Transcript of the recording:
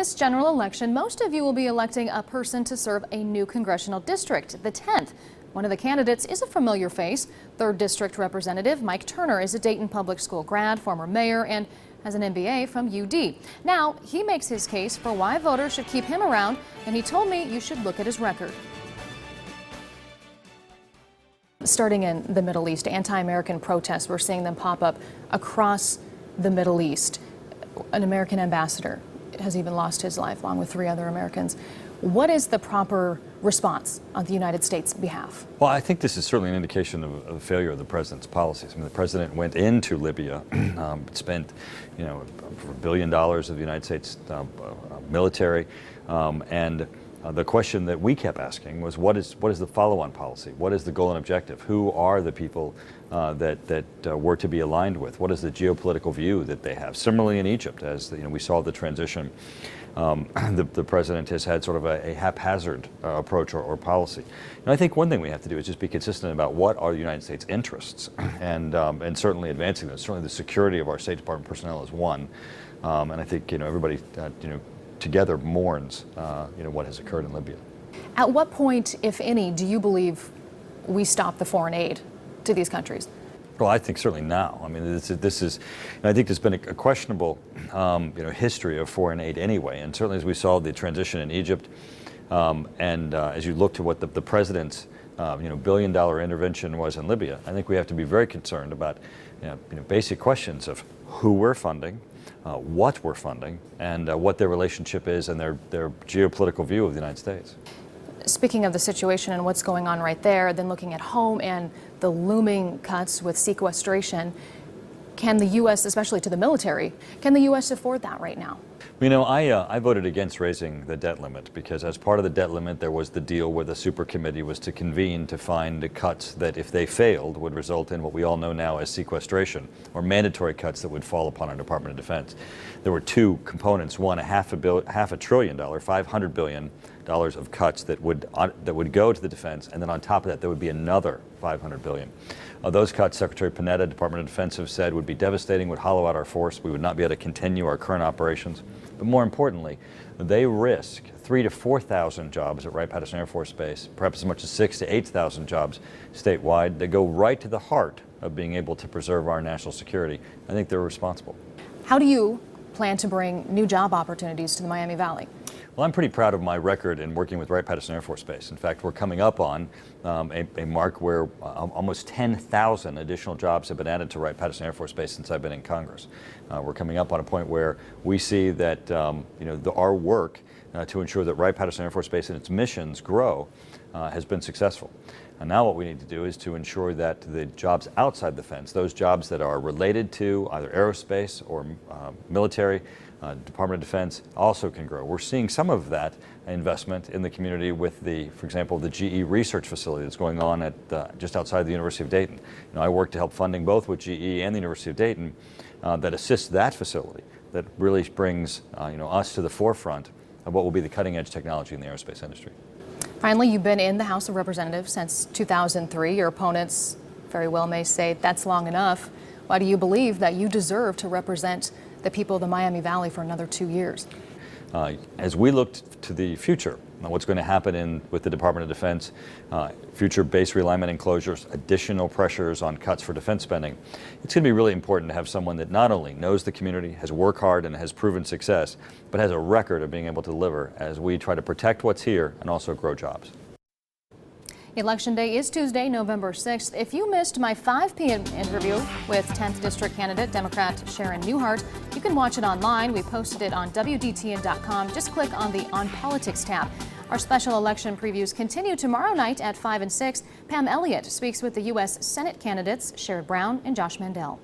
This general election, most of you will be electing a person to serve a new congressional district, the 10th. One of the candidates is a familiar face. 3rd District Representative Mike Turner is a Dayton Public School grad, former mayor, and has an MBA from UD. Now, he makes his case for why voters should keep him around, and he told me you should look at his record. Starting in the Middle East, anti-American protests, we're seeing them pop up across the Middle East. An American ambassador has even lost his life, along with 3 other Americans. What is the proper response on the United States' behalf? Well, I think this is certainly an indication of the failure of the president's policies. I mean, the president went into Libya, spent, $1 billion of the United States military, and the question that we kept asking was, what is the follow-on policy? What is the goal and objective? Who are the people that we're to be aligned with? What is the geopolitical view that they have? Similarly in Egypt, as we saw the transition, the president has had sort of a haphazard approach or policy. And I think one thing we have to do is just be consistent about what are the United States' interests, and certainly advancing those. Certainly the security of our State Department personnel is one, and I think everybody together mourns what has occurred in Libya. At what point, if any, do you believe we stop the foreign aid to these countries? Well, I think certainly now. I mean, this is I think there's been a questionable, history of foreign aid anyway, and certainly as we saw the transition in Egypt, and as you look to what the president's, billion-dollar intervention was in Libya, I think we have to be very concerned about, basic questions of who we're funding, what we're funding, and what their relationship is and their geopolitical view of the United States. Speaking of the situation and what's going on right there, then looking at home and the looming cuts with sequestration, can the U.S., especially to the military, can the U.S. afford that right now? I voted against raising the debt limit because as part of the debt limit there was the deal where the super committee was to convene to find the cuts that, if they failed, would result in what we all know now as sequestration, or mandatory cuts that would fall upon our Department of Defense. There were 2 components: one, $500 billion, $500 billion of cuts that would go to the defense, and then on top of that there would be another $500 billion. Those cuts, Secretary Panetta, Department of Defense, have said would be devastating, would hollow out our force. We would not be able to continue our current operations. But more importantly, they risk 3,000 to 4,000 jobs at Wright-Patterson Air Force Base, perhaps as much as 6,000 to 8,000 jobs statewide. They go right to the heart of being able to preserve our national security. I think they're responsible. How do you plan to bring new job opportunities to the Miami Valley? Well, I'm pretty proud of my record in working with Wright-Patterson Air Force Base. In fact, we're coming up on a mark where almost 10,000 additional jobs have been added to Wright-Patterson Air Force Base since I've been in Congress. We're coming up on a point where we see that our work to ensure that Wright-Patterson Air Force Base and its missions grow has been successful. And now what we need to do is to ensure that the jobs outside the fence, those jobs that are related to either aerospace or military, Department of Defense, also can grow. We're seeing some of that investment in the community with for example, the GE research facility that's going on at just outside the University of Dayton. I work to help funding both with GE and the University of Dayton that assists that facility, that really brings us to the forefront of what will be the cutting-edge technology in the aerospace industry. Finally, you've been in the House of Representatives since 2003. Your opponents very well may say that's long enough. Why do you believe that you deserve to represent the people of the Miami Valley for another 2 years? As we look to the future, what's going to happen with the Department of Defense, future base realignment and closures, additional pressures on cuts for defense spending, it's going to be really important to have someone that not only knows the community, has worked hard and has proven success, but has a record of being able to deliver as we try to protect what's here and also grow jobs. Election Day is Tuesday, November 6th. If you missed my 5 p.m. interview with 10th District candidate Democrat Sharon Newhart, you can watch it online. We posted it on WDTN.com. Just click on the On Politics tab. Our special election previews continue tomorrow night at 5 and 6. Pam Elliott speaks with the U.S. Senate candidates Sherrod Brown and Josh Mandel.